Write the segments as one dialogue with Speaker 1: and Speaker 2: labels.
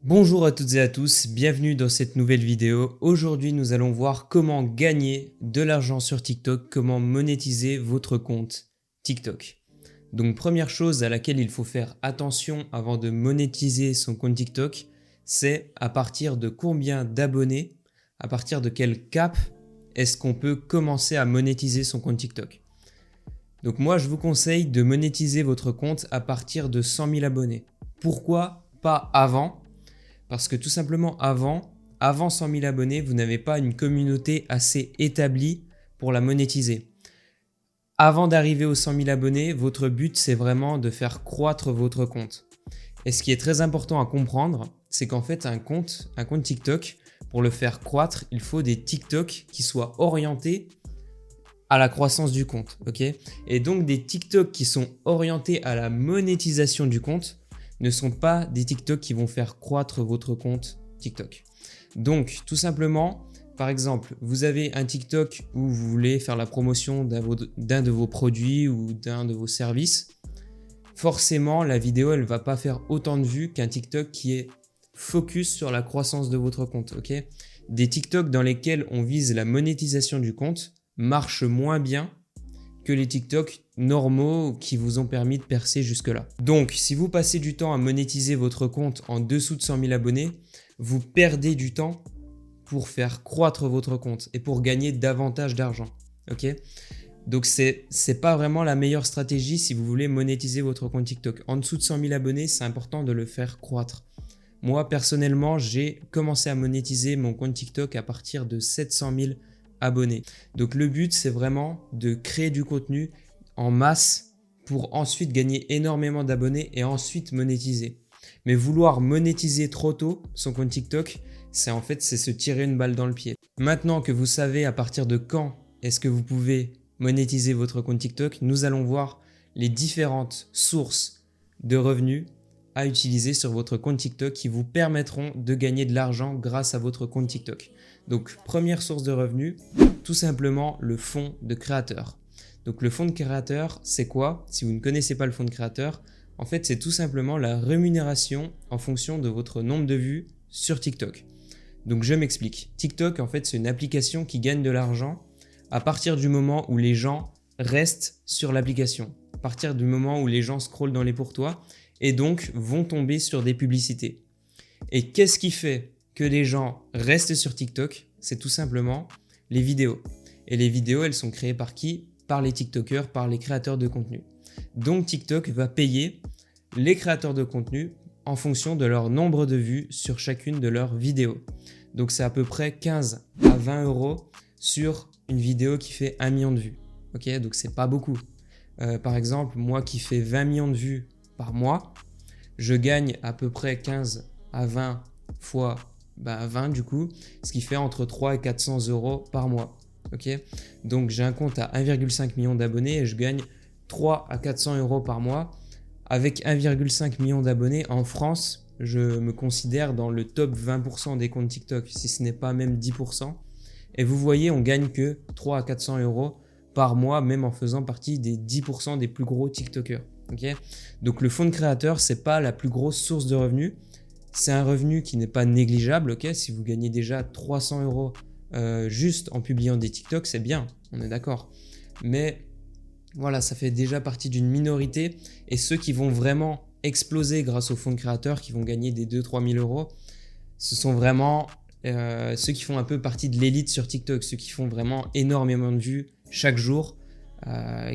Speaker 1: Bonjour à toutes et à tous, bienvenue dans cette nouvelle vidéo. Aujourd'hui, nous allons voir comment gagner de l'argent sur TikTok, comment monétiser votre compte TikTok. Donc première chose à laquelle il faut faire attention avant de monétiser son compte TikTok, c'est à partir de combien d'abonnés, à partir de quel cap est-ce qu'on peut commencer à monétiser son compte TikTok. Donc moi, je vous conseille de monétiser votre compte à partir de 100 000 abonnés. Pourquoi pas avant ? Parce que tout simplement avant 100 000 abonnés, vous n'avez pas une communauté assez établie pour la monétiser. Avant d'arriver aux 100 000 abonnés, votre but c'est vraiment de faire croître votre compte. Et ce qui est très important à comprendre, c'est qu'en fait un compte TikTok, pour le faire croître, il faut des TikTok qui soient orientés à la croissance du compte. Et donc des TikTok qui sont orientés à la monétisation du compte ne sont pas des TikTok qui vont faire croître votre compte TikTok. Donc tout simplement, par exemple, vous avez un TikTok où vous voulez faire la promotion d'un de vos produits ou d'un de vos services. Forcément, la vidéo, elle ne va pas faire autant de vues qu'un TikTok qui est focus sur la croissance de votre compte. Des TikTok dans lesquels on vise la monétisation du compte marchent moins bien que les TikTok normaux qui vous ont permis de percer jusque-là. Donc, si vous passez du temps à monétiser votre compte en dessous de 100 000 abonnés, vous perdez du temps pour faire croître votre compte et pour gagner davantage d'argent. Donc, c'est pas vraiment la meilleure stratégie si vous voulez monétiser votre compte TikTok. En dessous de 100 000 abonnés, c'est important de le faire croître. Moi, personnellement, j'ai commencé à monétiser mon compte TikTok à partir de 700 000 abonnés. Donc le but, c'est vraiment de créer du contenu en masse pour ensuite gagner énormément d'abonnés et ensuite monétiser. Mais vouloir monétiser trop tôt son compte TikTok, c'est se tirer une balle dans le pied. Maintenant que vous savez à partir de quand est-ce que vous pouvez monétiser votre compte TikTok, nous allons voir les différentes sources de revenus à utiliser sur votre compte TikTok qui vous permettront de gagner de l'argent grâce à votre compte TikTok. Donc première source de revenus, tout simplement le fonds de créateur. Donc le fonds de créateur, c'est quoi? Si vous ne connaissez pas le fonds de créateur, en fait c'est tout simplement la rémunération en fonction de votre nombre de vues sur TikTok. Donc je m'explique. TikTok, en fait, c'est une application qui gagne de l'argent à partir du moment où les gens restent sur l'application, à partir du moment où les gens scrollent dans les pour-toi et donc vont tomber sur des publicités. Et qu'est-ce qui fait que les gens restent sur TikTok? C'est tout simplement les vidéos. Et les vidéos, elles sont créées par qui? Par les TikTokers, par les créateurs de contenu. Donc TikTok va payer les créateurs de contenu en fonction de leur nombre de vues sur chacune de leurs vidéos. Donc c'est à peu près 15 à 20 euros sur une vidéo qui fait 1 million de vues. Donc c'est pas beaucoup. Par exemple, moi qui fais 20 millions de vues par mois, je gagne à peu près 15 à 20 fois 20 du coup, ce qui fait entre 3 et 400 euros par mois. Donc j'ai un compte à 1,5 million d'abonnés et je gagne 3 à 400 euros par mois. Avec 1,5 million d'abonnés en France, je me considère dans le top 20% des comptes TikTok, si ce n'est pas même 10%. Et vous voyez, on gagne que 3 à 400 euros par mois, même en faisant partie des 10% des plus gros TikTokers. Donc le fonds de créateur, c'est pas la plus grosse source de revenus. C'est un revenu qui n'est pas négligeable. Si vous gagnez déjà 300 euros juste en publiant des TikTok, c'est bien, on est d'accord. Mais voilà, ça fait déjà partie d'une minorité. Et ceux qui vont vraiment exploser grâce au fonds de créateur, qui vont gagner des 2-3 000 euros, ce sont vraiment ceux qui font un peu partie de l'élite sur TikTok, ceux qui font vraiment énormément de vues chaque jour,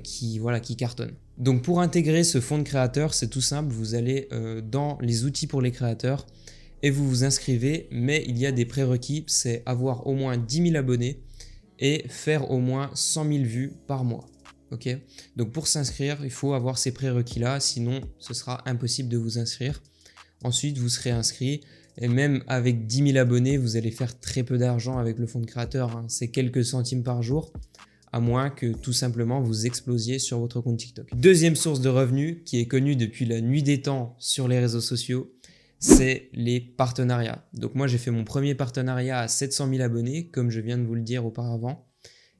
Speaker 1: qui cartonnent. Donc pour intégrer ce fonds de créateur, c'est tout simple, vous allez dans les outils pour les créateurs et vous vous inscrivez, mais il y a des prérequis, c'est avoir au moins 10 000 abonnés et faire au moins 100 000 vues par mois. Donc pour s'inscrire, il faut avoir ces prérequis-là, sinon ce sera impossible de vous inscrire. Ensuite, vous serez inscrit et même avec 10 000 abonnés, vous allez faire très peu d'argent avec le fonds de créateur, c'est quelques centimes par jour, à moins que tout simplement vous explosiez sur votre compte TikTok. Deuxième source de revenus qui est connue depuis la nuit des temps sur les réseaux sociaux, c'est les partenariats. Donc moi, j'ai fait mon premier partenariat à 700 000 abonnés, comme je viens de vous le dire auparavant,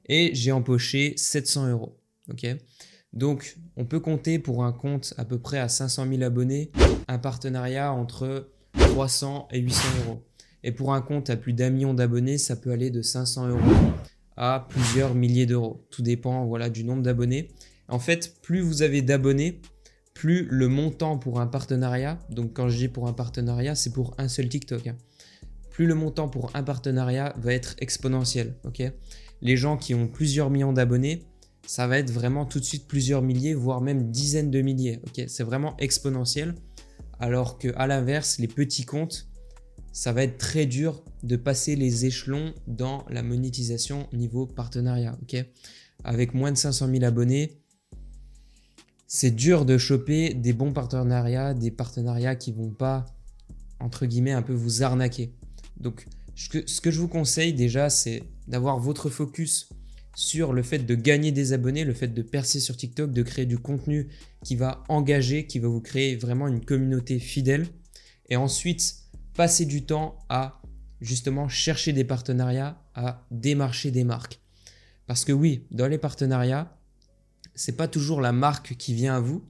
Speaker 1: et j'ai empoché 700 euros. Donc, on peut compter pour un compte à peu près à 500 000 abonnés, un partenariat entre 300 et 800 euros. Et pour un compte à plus d'1 million d'abonnés, ça peut aller de 500 euros à plusieurs milliers d'euros. Tout dépend voilà, du nombre d'abonnés. En fait, plus vous avez d'abonnés, plus le montant pour un partenariat, donc quand je dis pour un partenariat, c'est pour un seul TikTok, hein. Plus le montant pour un partenariat va être exponentiel. Okay, les gens qui ont plusieurs millions d'abonnés, ça va être vraiment tout de suite plusieurs milliers, voire même dizaines de milliers. Okay, c'est vraiment exponentiel. Alors qu'à l'inverse, les petits comptes, ça va être très dur de passer les échelons dans la monétisation niveau partenariat. Okay, avec moins de 500 000 abonnés, c'est dur de choper des bons partenariats, des partenariats qui ne vont pas, entre guillemets, un peu vous arnaquer. Donc, ce que je vous conseille déjà, c'est d'avoir votre focus sur le fait de gagner des abonnés, le fait de percer sur TikTok, de créer du contenu qui va engager, qui va vous créer vraiment une communauté fidèle. Et ensuite, passer du temps à justement chercher des partenariats, à démarcher des marques. Parce que oui, dans les partenariats, c'est pas toujours la marque qui vient à vous,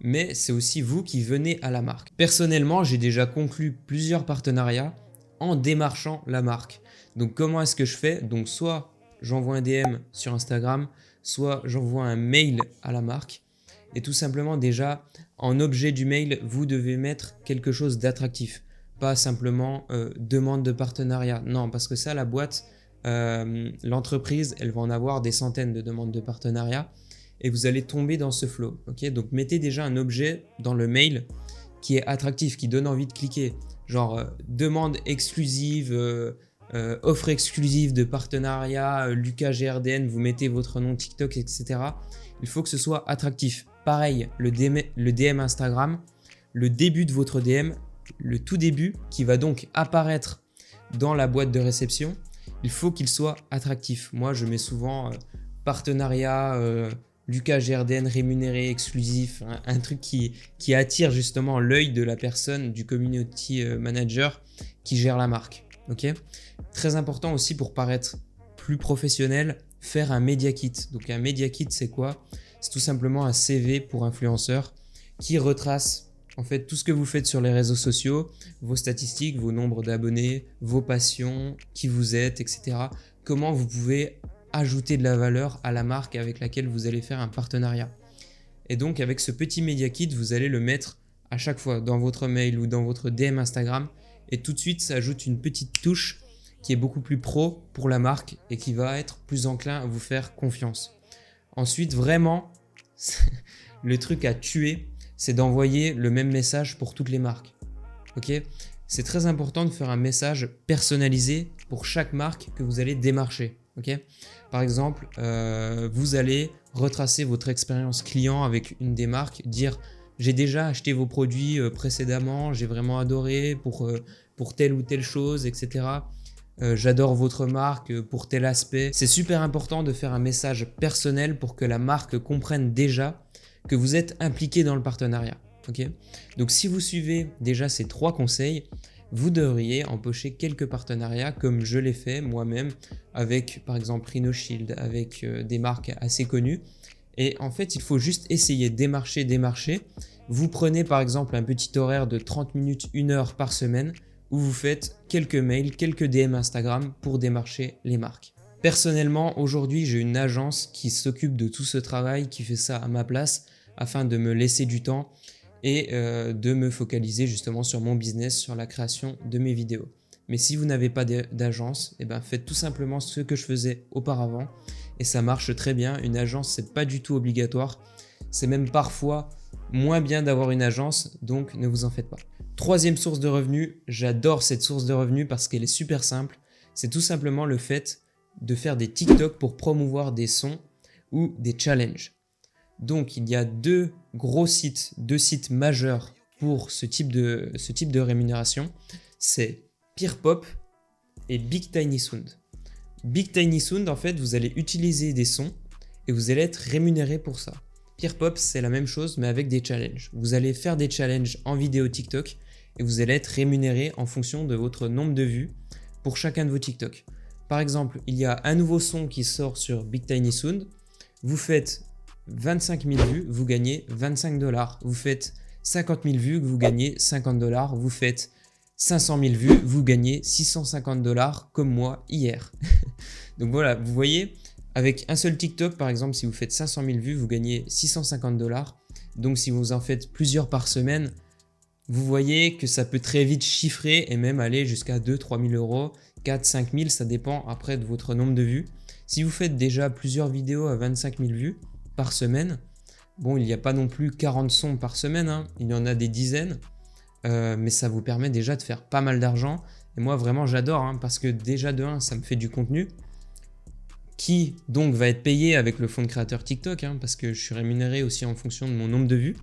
Speaker 1: mais c'est aussi vous qui venez à la marque. Personnellement, j'ai déjà conclu plusieurs partenariats en démarchant la marque. Donc comment est-ce que je fais? Donc soit j'envoie un DM sur Instagram, soit j'envoie un mail à la marque. Et tout simplement déjà, en objet du mail, vous devez mettre quelque chose d'attractif. Pas simplement demande de partenariat. Non, parce que ça, la boîte, l'entreprise, elle va en avoir des centaines de demandes de partenariat et vous allez tomber dans ce flow. Okay, donc mettez déjà un objet dans le mail qui est attractif, qui donne envie de cliquer. Genre demande exclusive, offre exclusive de partenariat, Lucas GRDN, vous mettez votre nom TikTok, etc. Il faut que ce soit attractif. Pareil, le DM Instagram, le début de votre DM, le tout début qui va donc apparaître dans la boîte de réception, il faut qu'il soit attractif. Moi, je mets souvent partenariat, Lucas GRDN rémunéré, exclusif, un truc qui attire justement l'œil de la personne, du community manager qui gère la marque. Okay, très important aussi pour paraître plus professionnel, faire un media kit. Donc un media kit, c'est quoi? C'est tout simplement un CV pour influenceur qui retrace en fait tout ce que vous faites sur les réseaux sociaux, vos statistiques, vos nombres d'abonnés, vos passions, qui vous êtes, etc. Comment vous pouvez ajouter de la valeur à la marque avec laquelle vous allez faire un partenariat. Et donc avec ce petit media kit, vous allez le mettre à chaque fois dans votre mail ou dans votre DM Instagram et tout de suite ça ajoute une petite touche qui est beaucoup plus pro pour la marque et qui va être plus enclin à vous faire confiance. Ensuite, vraiment, le truc à tuer, c'est d'envoyer le même message pour toutes les marques. Okay, c'est très important de faire un message personnalisé pour chaque marque que vous allez démarcher. Okay, par exemple, vous allez retracer votre expérience client avec une des marques, dire j'ai déjà acheté vos produits précédemment, j'ai vraiment adoré pour telle ou telle chose, etc. J'adore votre marque pour tel aspect. C'est super important de faire un message personnel pour que la marque comprenne déjà que vous êtes impliqué dans le partenariat. Okay, donc si vous suivez déjà ces 3 conseils, vous devriez empocher quelques partenariats comme je l'ai fait moi-même avec par exemple RhinoShield, avec des marques assez connues. Et en fait, il faut juste essayer de démarcher. Vous prenez par exemple un petit horaire de 30 minutes, 1 heure par semaine où vous faites quelques mails, quelques DM Instagram pour démarcher les marques. Personnellement, aujourd'hui, j'ai une agence qui s'occupe de tout ce travail, qui fait ça à ma place afin de me laisser du temps et de me focaliser justement sur mon business, sur la création de mes vidéos. Mais si vous n'avez pas d'agence, eh ben faites tout simplement ce que je faisais auparavant et ça marche très bien. Une agence, c'est pas du tout obligatoire. C'est même parfois moins bien d'avoir une agence, donc ne vous en faites pas. 3e source de revenus, j'adore cette source de revenus parce qu'elle est super simple. C'est tout simplement le fait de faire des TikTok pour promouvoir des sons ou des challenges. Donc il y a 2 sites majeurs pour ce type de rémunération. C'est Peerpop et Big Tiny Sound. Big Tiny Sound, en fait, vous allez utiliser des sons et vous allez être rémunéré pour ça. Peerpop, c'est la même chose mais avec des challenges. Vous allez faire des challenges en vidéo TikTok et vous allez être rémunéré en fonction de votre nombre de vues pour chacun de vos TikTok. Par exemple, il y a un nouveau son qui sort sur Big Tiny Sound. Vous faites 25 000 vues, vous gagnez 25 $. Vous faites 50 000 vues, vous gagnez 50 $. Vous faites 500 000 vues, vous gagnez 650 $ comme moi hier. Donc voilà, vous voyez, avec un seul TikTok, par exemple, si vous faites 500 000 vues, vous gagnez 650 $. Donc si vous en faites plusieurs par semaine, vous voyez que ça peut très vite chiffrer et même aller jusqu'à 2 000 – 3 000 €, 4 000 – 5 000, ça dépend après de votre nombre de vues. Si vous faites déjà plusieurs vidéos à 25 000 vues par semaine, bon, il n'y a pas non plus 40 sons par semaine, hein, il y en a des dizaines, mais ça vous permet déjà de faire pas mal d'argent. Et moi, vraiment, j'adore, hein, parce que déjà de 1, ça me fait du contenu qui donc va être payé avec le fonds de créateur TikTok, hein, parce que je suis rémunéré aussi en fonction de mon nombre de vues.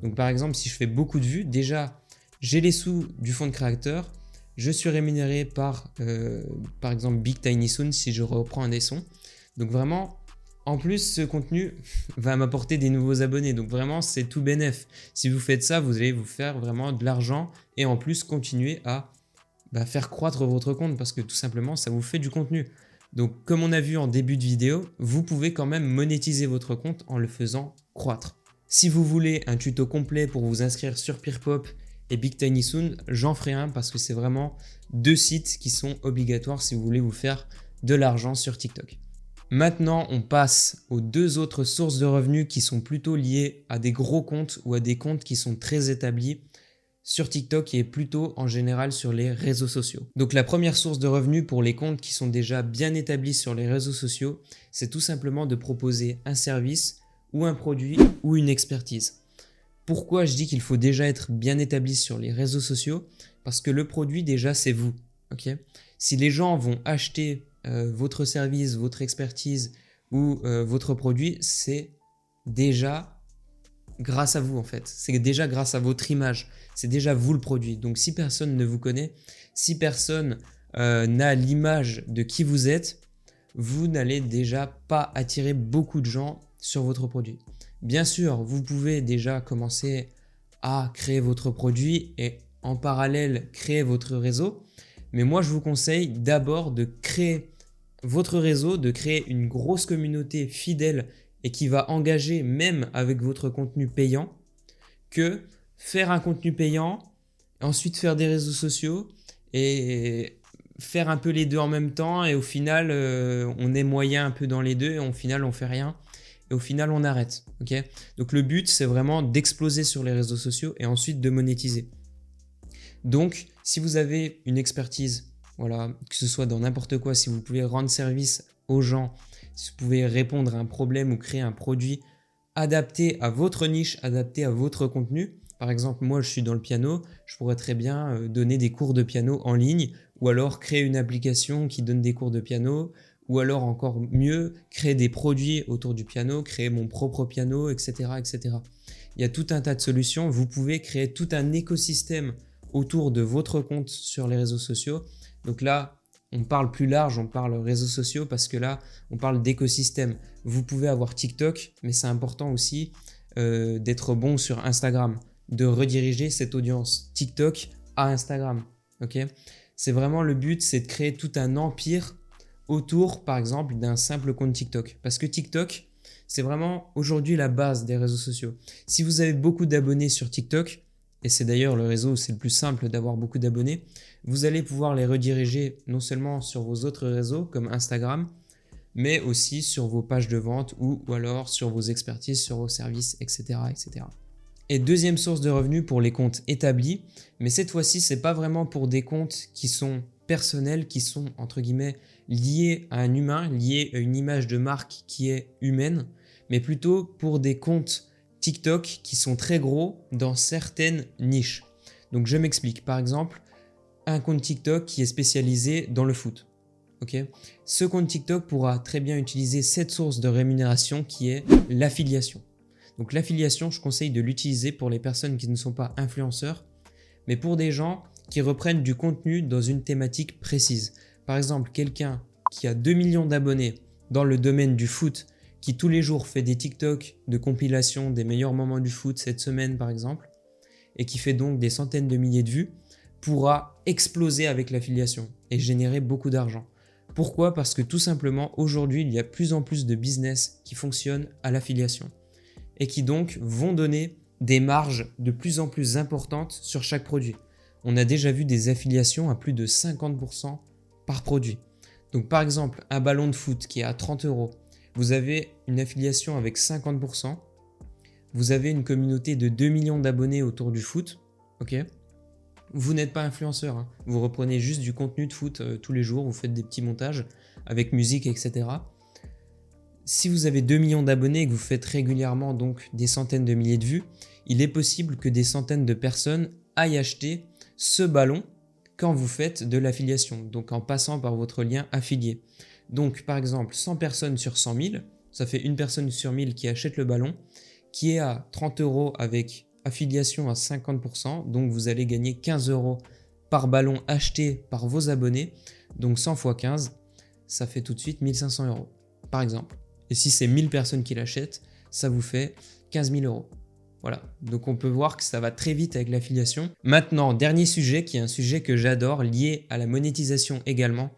Speaker 1: Donc par exemple, si je fais beaucoup de vues, déjà, j'ai les sous du fonds de créateur, je suis rémunéré par exemple Big Tiny Soon si je reprends un des sons. Donc vraiment, en plus, ce contenu va m'apporter des nouveaux abonnés. Donc vraiment, c'est tout bénef. Si vous faites ça, vous allez vous faire vraiment de l'argent et en plus continuer à faire croître votre compte parce que tout simplement, ça vous fait du contenu. Donc comme on a vu en début de vidéo, vous pouvez quand même monétiser votre compte en le faisant croître. Si vous voulez un tuto complet pour vous inscrire sur Peerpop et Big Tiny Soon, j'en ferai un parce que c'est vraiment 2 sites qui sont obligatoires si vous voulez vous faire de l'argent sur TikTok. Maintenant, on passe aux 2 autres sources de revenus qui sont plutôt liées à des gros comptes ou à des comptes qui sont très établis sur TikTok et plutôt en général sur les réseaux sociaux. Donc la première source de revenus pour les comptes qui sont déjà bien établis sur les réseaux sociaux, c'est tout simplement de proposer un service ou un produit ou une expertise. Pourquoi je dis qu'il faut déjà être bien établi sur les réseaux sociaux? Parce que le produit déjà c'est vous. Okay, si les gens vont acheter votre service, votre expertise ou votre produit, c'est déjà grâce à vous en fait. C'est déjà grâce à votre image. C'est déjà vous le produit. Donc si personne ne vous connaît, si personne n'a l'image de qui vous êtes, vous n'allez déjà pas attirer beaucoup de gens sur votre produit. Bien sûr, vous pouvez déjà commencer à créer votre produit et en parallèle créer votre réseau. Mais moi, je vous conseille d'abord de créer votre réseau, de créer une grosse communauté fidèle et qui va engager même avec votre contenu payant, que faire un contenu payant, ensuite faire des réseaux sociaux et faire un peu les deux en même temps et au final on est moyen un peu dans les deux et au final on fait rien et au final on arrête. Okay, donc le but c'est vraiment d'exploser sur les réseaux sociaux et ensuite de monétiser. Donc si vous avez une expertise, voilà, que ce soit dans n'importe quoi, si vous pouvez rendre service aux gens, si vous pouvez répondre à un problème ou créer un produit adapté à votre niche, adapté à votre contenu. Par exemple, moi je suis dans le piano, je pourrais très bien donner des cours de piano en ligne ou alors créer une application qui donne des cours de piano ou alors encore mieux, créer des produits autour du piano, créer mon propre piano, etc., etc. Il y a tout un tas de solutions. Vous pouvez créer tout un écosystème autour de votre compte sur les réseaux sociaux. Donc là, on parle plus large, on parle réseaux sociaux parce que là, on parle d'écosystème. Vous pouvez avoir TikTok, mais c'est important aussi d'être bon sur Instagram, de rediriger cette audience TikTok à Instagram. Okay, c'est vraiment le but, c'est de créer tout un empire autour, par exemple, d'un simple compte TikTok. Parce que TikTok, c'est vraiment aujourd'hui la base des réseaux sociaux. Si vous avez beaucoup d'abonnés sur TikTok, et c'est d'ailleurs le réseau où c'est le plus simple d'avoir beaucoup d'abonnés, vous allez pouvoir les rediriger non seulement sur vos autres réseaux comme Instagram, mais aussi sur vos pages de vente ou alors sur vos expertises, sur vos services, etc., etc. Et deuxième source de revenus pour les comptes établis, mais cette fois-ci, c'est pas vraiment pour des comptes qui sont personnels, qui sont entre guillemets liés à un humain, liés à une image de marque qui est humaine, mais plutôt pour des comptes TikTok qui sont très gros dans certaines niches. Donc je m'explique, par exemple, un compte TikTok qui est spécialisé dans le foot. Okay, ce compte TikTok pourra très bien utiliser cette source de rémunération qui est l'affiliation. Donc l'affiliation, je conseille de l'utiliser pour les personnes qui ne sont pas influenceurs, mais pour des gens qui reprennent du contenu dans une thématique précise. Par exemple, quelqu'un qui a 2 millions d'abonnés dans le domaine du foot, qui tous les jours fait des TikTok de compilation des meilleurs moments du foot cette semaine par exemple, et qui fait donc des centaines de milliers de vues, pourra exploser avec l'affiliation et générer beaucoup d'argent. Pourquoi? Parce que tout simplement, aujourd'hui, il y a plus en plus de business qui fonctionnent à l'affiliation et qui donc vont donner des marges de plus en plus importantes sur chaque produit. on a déjà vu des affiliations à plus de 50% par produit. Donc par exemple, un ballon de foot qui est à 30 €, vous avez une affiliation avec 50%, vous avez une communauté de 2 millions d'abonnés autour du foot, ok ? Vous n'êtes pas influenceur, hein. Vous reprenez juste du contenu de foot tous les jours, vous faites des petits montages avec musique, etc. Si vous avez 2 millions d'abonnés et que vous faites régulièrement donc des centaines de milliers de vues, il est possible que des centaines de personnes aillent acheter ce ballon quand vous faites de l'affiliation, donc en passant par votre lien affilié. Donc par exemple, 100 personnes sur 100 000, ça fait une personne sur 1000 qui achète le ballon, qui est à 30 € avec affiliation à 50%, donc vous allez gagner 15 € par ballon acheté par vos abonnés, donc 100 x 15, ça fait tout de suite 1500 € par exemple. Et si c'est 1000 personnes qui l'achètent, ça vous fait 15 000 €. Voilà, donc on peut voir que ça va très vite avec l'affiliation. Maintenant, dernier sujet qui est un sujet que j'adore, lié à la monétisation également.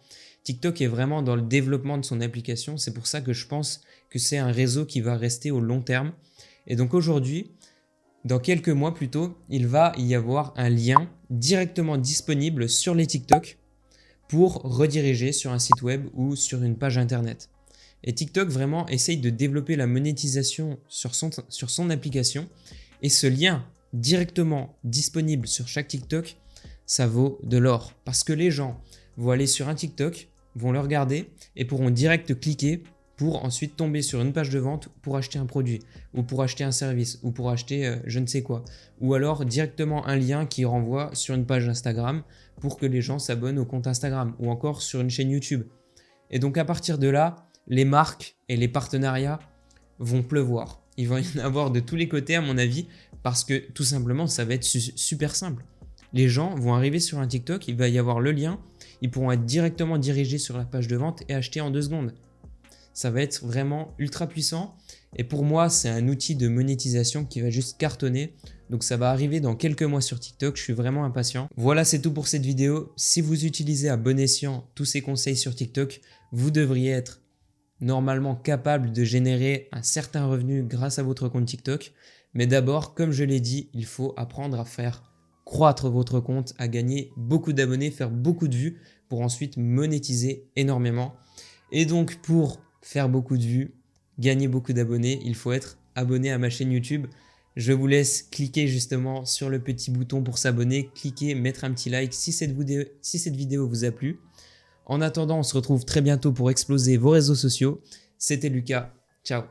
Speaker 1: TikTok est vraiment dans le développement de son application, c'est pour ça que je pense que c'est un réseau qui va rester au long terme. Et donc aujourd'hui, dans quelques mois plutôt, il va y avoir un lien directement disponible sur les TikTok pour rediriger sur un site web ou sur une page internet. Et TikTok vraiment essaye de développer la monétisation sur son application, et ce lien directement disponible sur chaque TikTok, ça vaut de l'or parce que les gens vont aller sur un TikTok, vont le regarder et pourront direct cliquer pour ensuite tomber sur une page de vente pour acheter un produit ou pour acheter un service ou pour acheter je ne sais quoi, ou alors directement un lien qui renvoie sur une page Instagram pour que les gens s'abonnent au compte Instagram ou encore sur une chaîne YouTube. Et donc à partir de là, les marques et les partenariats vont pleuvoir. Il va y en avoir de tous les côtés à mon avis parce que tout simplement ça va être super simple. Les gens vont arriver sur un TikTok, il va y avoir le lien, ils pourront être directement dirigés sur la page de vente et acheter en 2 secondes. Ça va être vraiment ultra puissant et pour moi c'est un outil de monétisation qui va juste cartonner. Donc ça va arriver dans quelques mois sur TikTok, je suis vraiment impatient. Voilà, c'est tout pour cette vidéo. Si vous utilisez à bon escient tous ces conseils sur TikTok, vous devriez être normalement capable de générer un certain revenu grâce à votre compte TikTok. Mais d'abord, comme je l'ai dit, il faut apprendre à faire croître votre compte, à gagner beaucoup d'abonnés, faire beaucoup de vues pour ensuite monétiser énormément. Et donc pour faire beaucoup de vues, gagner beaucoup d'abonnés, il faut être abonné à ma chaîne YouTube. Je vous laisse cliquer justement sur le petit bouton pour s'abonner, cliquer, mettre un petit like si cette vidéo vous a plu. En attendant, on se retrouve très bientôt pour exploser vos réseaux sociaux. C'était Lucas, ciao.